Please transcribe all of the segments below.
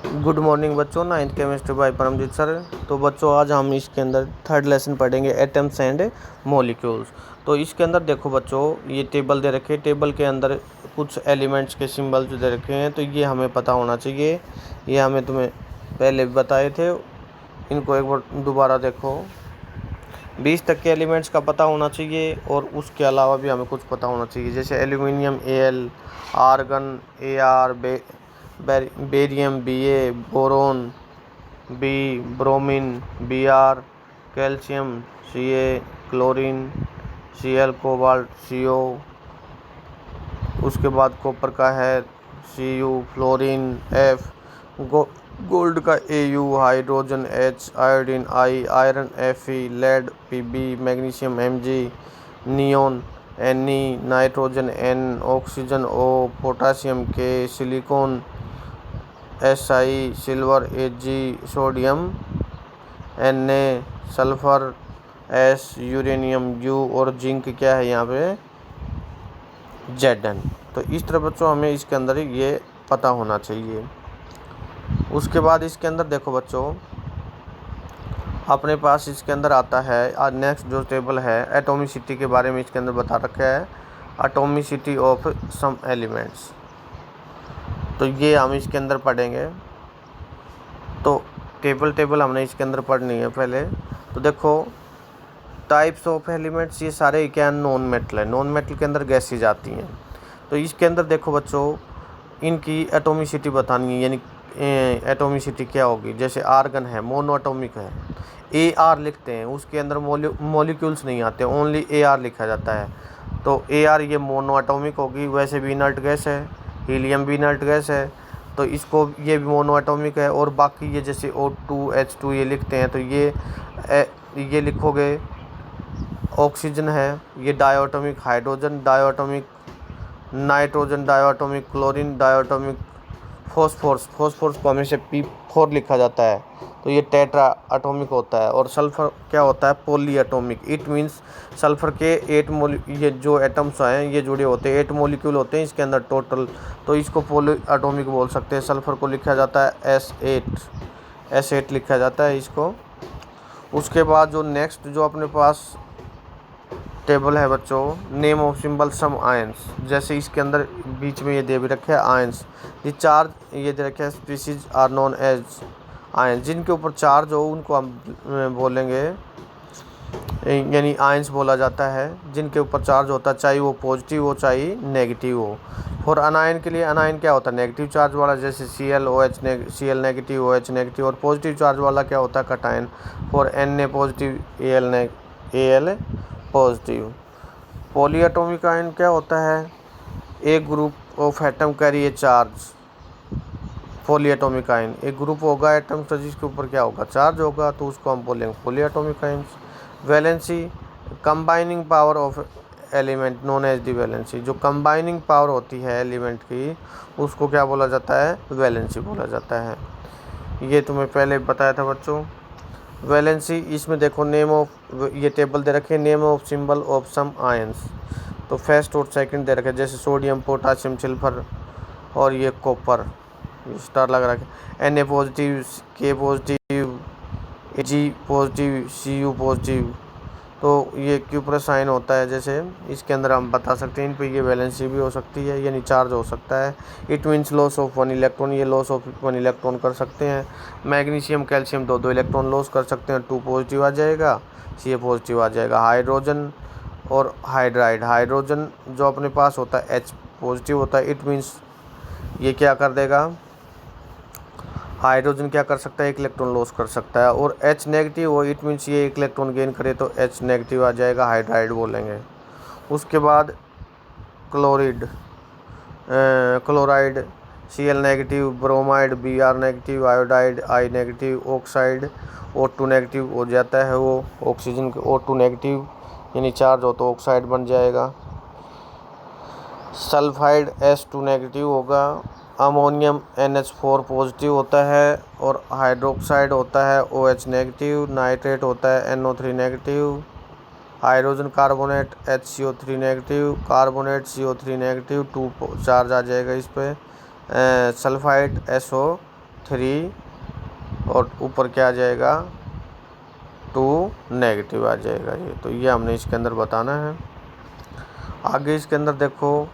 Good morning बच्चों, ninth chemistry by Paramjit sir. तो बच्चों आज हम इसके अंदर थर्ड लेसन पढ़ेंगे एटम्स एंड मॉलिक्यूल्स। तो इसके अंदर देखो बच्चों, ये टेबल दे रखे, टेबल के अंदर कुछ एलिमेंट्स के सिंबल्स दे रखे हैं, तो ये हमें पता होना चाहिए। ये हमें तुम्हें पहले भी बताए थे, इनको एक बार दोबारा देखो। 20 तक के एलिमेंट्स का पता होना चाहिए और उसके अलावा भी हमें कुछ पता होना चाहिए, जैसे aluminium Al, argon Ar, barium Ba, boron B, bromine Br, calcium Ca, chlorine Cl, cobalt CO, उसके बाद कॉपर का है Cu, फ्लोरीन F, गोल्ड का Au, hydrogen H, iodine I, iron Fe, lead Pb, magnesium Mg, neon Ne, nitrogen N, oxygen O, potassium K, silicon Si, silver Ag, sodium Na, sulphur S, uranium U और zinc क्या है यहाँ पे Zn। तो इस तरह बच्चों हमें इसके अंदर ये पता होना चाहिए। उसके बाद इसके अंदर देखो बच्चों, अपने पास इसके अंदर आता है आज नेक्स्ट जो टेबल है एटॉमिसिटी के बारे में इसके अंदर बता रखा है, एटॉमिसिटी ऑफ सम एलिमेंट्स। तो ये हम इसके अंदर पढ़ेंगे। तो टेबल हमने इसके अंदर पढ़नी है पहले। तो देखो टाइप्स ऑफ एलिमेंट्स, ये सारे क्या नॉन मेटल है, नॉन मेटल के अंदर गैसेज आती हैं। तो इसके अंदर देखो बच्चों, इनकी एटॉमिसिटी बतानी है, यानी एटॉमिसिटी क्या होगी। जैसे आर्गन है, मोनो एटॉमिक है, Ar लिखते हैं, उसके अंदर मॉलिक्यूल्स नहीं आते, ओनली Ar लिखा जाता है। तो Ar ये मोनो एटॉमिक होगी। वैसे भी इनर्ट गैस है, हीलियम भी इनर्ट गैस है, तो इसको ये भी मोनो एटॉमिक है। और बाकी ये जैसे O2 H2 ये लिखते हैं, तो ये लिखोगे। ऑक्सीजन है, ये डायोटॉमिक, हाइड्रोजन डायोटॉमिक, नाइट्रोजन डायोटॉमिक, क्लोरीन डायोटॉमिक, फॉस्फोरस को हमेशा P4 लिखा जाता है, तो ये टेट्रा एटॉमिक होता है। और सल्फर क्या होता है, poly atomic. It means sulphur के 8 ये जो एटम्स हैं ये जुड़े होते हैं, 8 मॉलिक्यूल होते हैं इसके अंदर टोटल, तो इसको पॉली एटॉमिक बोल सकते हैं। सल्फर को लिखा जाता है S8 लिखा जाता है इसको। उसके बाद जो नेक्स्ट जो अपने पास टेबल है बच्चों, name of symbol some ions. जैसे इसके अंदर बीच में ये दे भी रखे हैं आयंस, ये चार्ज ये दे रखे हैं, species are known as ions. जिनके ऊपर चार्ज हो उनको हम बोलेंगे, यानी आयंस बोला जाता है। जिनके ऊपर चार्ज होता है, चाहे वो पॉजिटिव हो चाहे नेगेटिव हो। फॉर अनायन के लिए, अनायन क्या होता है, नेगेटिव चार्ज वाला, जैसे Cl नेगेटिव, OH नेगेटिव। और पॉजिटिव चार्ज वाला क्या होता है, cation. For Na positive, Al positive. Poly atomic ion क्या होता है, एक group of atom carry A charge. Poly atomic ion एक ग्रुप होगा एटम का जिसके ऊपर क्या होगा, चार्ज होगा, तो उसको हम बोलेंगे polyatomic ions. Valency, combining power of element known as the valency. जो कंबाइनिंग पावर होती है एलिमेंट की, उसको क्या बोला जाता है, वैलेंसी बोला जाता है। ये तुम्हें पहले बताया था बच्चों। वैलेंसी, इसमें देखो नेम ऑफ, ये टेबल दे रखे, name of symbol of some ions. तो फर्स्ट और सेकंड दे रखे, जैसे सोडियम, पोटासियम, सल्फर और ये कॉपर, स्टार लग रहा है। Na positive, K positive, G positive, Cu positive. तो ये Q प्लस साइन होता है। जैसे इसके अंदर हम बता सकते हैं इन पे ये वैलेंसी भी हो सकती है, यानी चार्ज हो सकता है। It means loss of 1 electron, ये लॉस ऑफ 1 इलेक्ट्रॉन कर सकते हैं। मैग्नीशियम, कैल्शियम 2 इलेक्ट्रॉन लॉस कर सकते हैं, 2 पॉजिटिव आ जाएगा, Ca पॉजिटिव आ जाएगा। हाइड्रोजन और हाइड्राइड, हाइड्रोजन जो अपने पास होता है H पॉजिटिव होता है। इट मीन्स ये क्या कर देगा, हाइड्रोजन क्या कर सकता है, 1 इलेक्ट्रॉन लॉस कर सकता है। और H नेगेटिव हो, इट मीन्स ये 1 इलेक्ट्रॉन गेन करे, तो H नेगेटिव आ जाएगा, हाइड्राइड बोलेंगे। उसके बाद chloride, Cl negative, bromide, Br negative, iodide I negative, oxide O2 negative हो जाता है, वो ऑक्सीजन के O2 नेगेटिव, यानी चार्ज हो तो ऑक्साइड बन जाएगा। सल्फाइड S2 नेगेटिव होगा। अमोनियम NH4 पॉजिटिव होता है। और हाइड्रोक्साइड होता है OH नेगेटिव। नाइट्रेट होता है NO3 negative. Hydrogen carbonate HCO3 negative, carbonate CO3 negative, 2 charge आ जाएगा इस पर। सल्फाइड SO 3 और ऊपर क्या आ जाएगा 2 नेगेटिव आ जाएगा ये। तो ये हमने इसके अंदर बताना है। आगे इसके अंदर देखो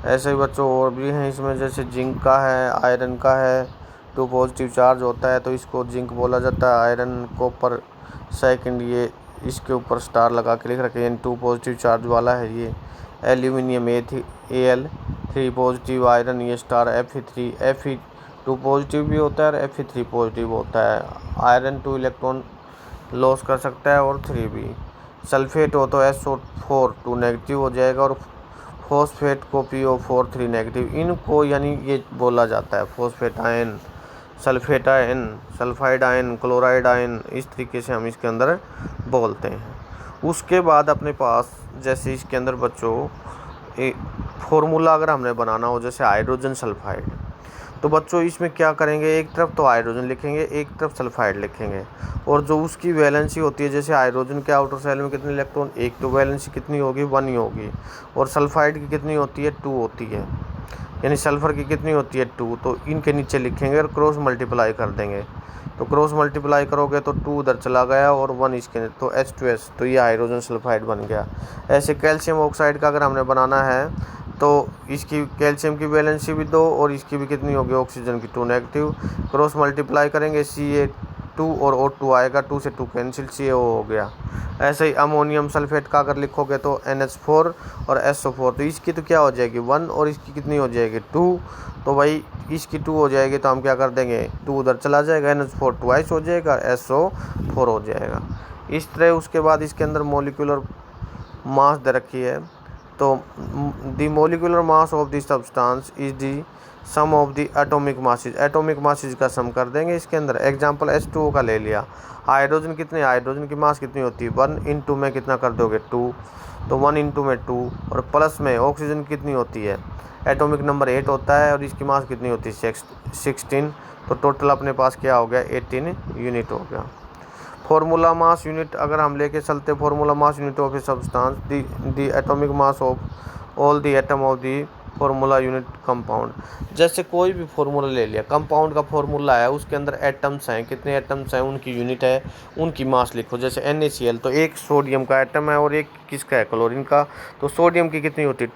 ऐसे ही बच्चों और भी हैं इसमें, जैसे जिंक का है, आयरन का है। 2 पॉजिटिव चार्ज होता है तो इसको जिंक बोला जाता है। आयरन कॉपर सेकंड, ये इसके ऊपर स्टार लगा के लिख रखे हैं, 2 पॉजिटिव चार्ज वाला है ये। एल्यूमिनियम Al3 पॉजिटिव, आयरन ये स्टार Fe3, 2 पॉजिटिव भी होता है और Fe3 पॉजिटिव होता है। आयरन 2 इलेक्ट्रॉन लॉस कर सकता है और 3 भी। सल्फेट हो तो SO4 2 नेगेटिव हो जाएगा और फॉस्फेट को PO4 3 नेगेटिव। इनको यानी ये बोला जाता है phosphate ion, sulphate ion, sulphide ion, chloride ion, इस तरीके से हम इसके अंदर बोलते हैं। उसके बाद अपने पास जैसे इसके अंदर बच्चों एक फॉर्मूला अगर हमने बनाना हो जैसे हाइड्रोजन सल्फाइड, तो बच्चों इसमें क्या करेंगे, एक तरफ तो हाइड्रोजन लिखेंगे, एक तरफ सल्फाइड लिखेंगे, और जो उसकी वैलेंसी होती है, जैसे हाइड्रोजन के आउटर सेल में कितने इलेक्ट्रॉन, एक तो वैलेंसी कितनी होगी 1 ही होगी, और सल्फाइड की कितनी होती है 2 होती है, यानी सल्फ़र की कितनी होती है 2। तो इनके नीचे लिखेंगे और क्रॉस मल्टीप्लाई कर देंगे। तो क्रॉस मल्टीप्लाई करोगे तो 2 उधर चला गया और 1 इसके, तो H2S, तो ये हाइड्रोजन सल्फाइड बन गया। ऐसे कैल्शियम ऑक्साइड का अगर हमने बनाना है तो इसकी कैल्शियम की वैलेंसी भी 2 और इसकी भी कितनी होगी ऑक्सीजन की 2 नेगेटिव। क्रॉस मल्टीप्लाई करेंगे Ca2 और O2 आएगा, 2 से 2 कैंसिल, CaO हो गया। ऐसे ही अमोनियम सल्फेट का अगर लिखोगे तो NH4 और SO4, तो इसकी तो क्या हो जाएगी 1 और इसकी कितनी हो जाएगी 2। तो भाई इसकी 2 हो जाएगी तो हम क्या कर देंगे 2 उधर चला जाएगा, NH4 ट्वाइस हो जाएगा, SO4 हो जाएगा। इस तरह उसके बाद इसके अंदर मोलिकुलर मास दे रखी है, तो the molecular mass of the substance is the sum of the atomic masses, atomic masses का सम कर देंगे इसके अंदर। एग्जांपल H2O का ले लिया, हाइड्रोजन कितने, हाइड्रोजन की मास कितनी होती है 1 इंटू में कितना कर दोगे 2, तो 1 इंटू में 2, और प्लस में ऑक्सीजन कितनी होती है, एटॉमिक नंबर 8 होता है और इसकी मास कितनी होती है 16, तो टोटल अपने पास क्या हो गया 18 यूनिट हो गया। फॉर्मूला मास यूनिट अगर हम लेके चलते, formula mass unit of a substance, the atomic mass of all the atom of the formula unit compound. जैसे कोई भी फॉर्मूला ले लिया, कंपाउंड का फॉर्मूला है, उसके अंदर एटम्स हैं, कितने एटम्स हैं, उनकी यूनिट है, उनकी मास लिखो। जैसे NaCl, तो एक सोडियम का एटम है और एक किसका है क्लोरीन का, तो सोडियम की कितनी होती है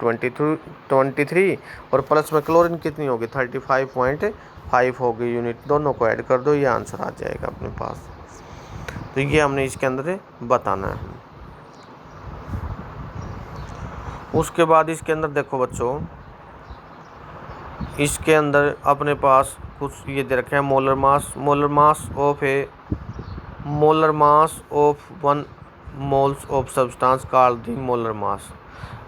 23 और प्लस में क्लोरीन कितनी होगी 35.5 होगी यूनिट। दोनों को ऐड कर दो, ये आंसर आ जाएगा अपने पास। तो ये हमने इसके अंदर बताना है। उसके बाद इसके अंदर देखो बच्चों, इसके अंदर अपने पास कुछ ये दे रखे हैं molar mass of 1 moles of substance called the molar mass.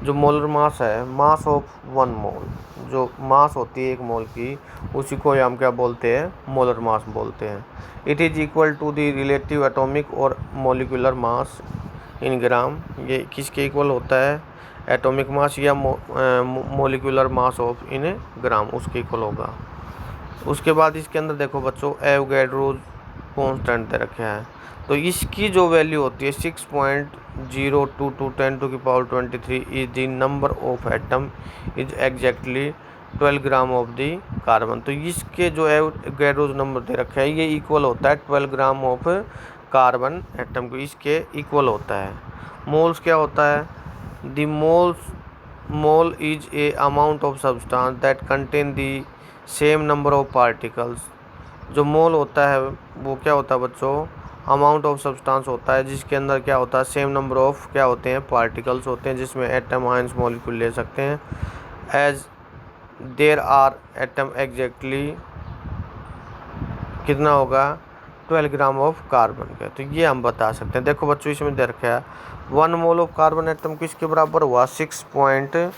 जो मोलर मास है, मास ऑफ 1 मोल, जो मास होती है 1 मोल की, उसी को हम क्या बोलते हैं मोलर मास बोलते हैं। It is equal to the relative atomic और मोलिकुलर मास इन ग्राम। ये किसके इक्वल होता है, एटॉमिक मास या मोलिकुलर मास ऑफ इन ग्राम, उसके इक्वल होगा। उसके बाद इसके अंदर देखो बच्चों एवोगैड्रो कांस्टेंट दे रखे हैं, तो इसकी जो वैल्यू होती है 6.022 10⁻23 is the number of atom is exactly 12 gram of the carbon. तो इसके जो एवोगैड्रो नंबर दे रखे हैं ये इक्वल होता है 12 ग्राम ऑफ कार्बन एटम को, इसके इक्वल होता है। मोल्स क्या होता है, the mole is a amount of substance that contain the same number of particles. जो मोल होता है वो क्या होता है बच्चों, अमाउंट ऑफ सब्सटेंस होता है जिसके अंदर क्या होता है सेम नंबर ऑफ क्या होते हैं पार्टिकल्स होते हैं, जिसमें एटम आयंस मॉलिक्यूल ले सकते हैं। As there are atom exactly कितना होगा 12 ग्राम ऑफ कार्बन का, तो ये हम बता सकते हैं। देखो बच्चों इसमें दे रखा है 1 मोल ऑफ कार्बन एटम किसके बराबर हुआ 6.02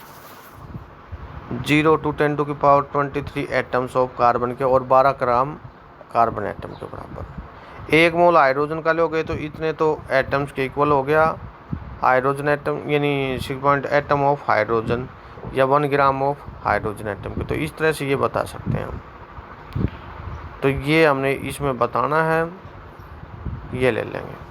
10⁻23 एटम्स ऑफ कार्बन के, और 12 ग्राम कार्बन एटम के बराबर। 1 मोल हाइड्रोजन का लोगे तो इतने तो एटम्स के इक्वल हो गया हाइड्रोजन एटम, यानी 6 एटम ऑफ हाइड्रोजन या 1 ग्राम ऑफ हाइड्रोजन एटम के। तो इस तरह से ये बता सकते हैं हम। तो ये हमने इसमें बताना है, ये ले लेंगे।